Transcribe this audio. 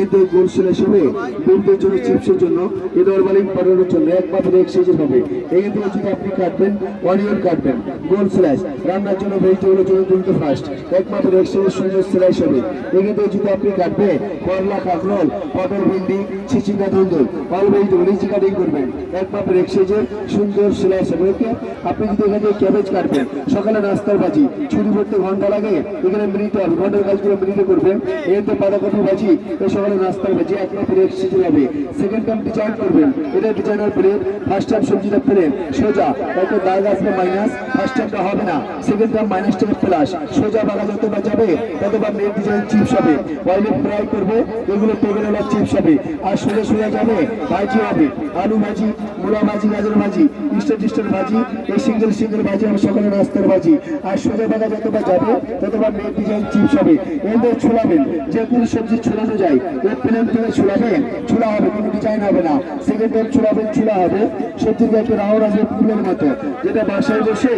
এতে গোল সেলাই হবে বেলদের জন্য চিপসের জন্য এ নরমালি বানানোর জন্য একমাত্র এক সাইজের হবে। এই যদি আপনি কাটবেন অনিয়ন কাটবেন গোল স্ল্যাশ রান্নার জন্য ভেজিটেবলের জন্য তুলতে ফার্স্ট একমাত্র এক সাইজের সুন্দর স্লাইস হবে। এক্ষেত্রে যদি আপনি কাটবে করলা কাঁকরোল পটল ভিন্ডি চিচিঙ্গা ধুন্দুল অল ভেজিটেবল ইজি কাটিং করবেন একমাত্র এক সাইজের সুন্দর স্লাইস হবে। আপনি যদি এখানে ক্যাবেজ কাটবেন সকালে নাস্তার ভাজি ছুরি ভরতে ঘন্টা লাগে এখানে মিনিট হবে ঘন্টার কাজগুলো মিনিটে করবেন। এতে বাঁধাকপি ভাজি এই সকালে নাস্তার ভাজি একমাত্র এক সাইজের হবে। সেকেন্ড টাইম ডিজাইন করবেন এটা ডিজাইনার প্লেট ফার্স্ট টাইম সবজিটা প্লেট সোজা একটা দাগ আসবে মাইনাস ফার্স্ট টাইমটা হবে না second time minus time plus সোজা বাগা যতবার যাবে ততবার নেট ডিজাইন চিপস হবে। অয়েলে ফ্রাই করবে এগুলো টেবিলের চিপস হবে আর সোজা সোজা যাবে ভাজি হবে আলু ভাজি মূলা ভাজি গাজর ভাজি স্টেট ভাজি এই সিঙ্গেল ভাজি হবে সকালে নাস্তার ভাজি আর সোজা বাগা যতবার যাবে ততবার নেট ডিজাইন চিপস হবে। এদের ছোলাবেন যে কোনো সবজি ছোলানো যায় এর প্লেন থেকে ছোলাবেন ছোলা হবে কোনো ডিজাইন হবে না। সেকেন্ড টাইম ছোলাবেন ছোলা হবে সবজির একটা রাউন্ড আসবে ফুলের মতো যেটা বাসায় বসে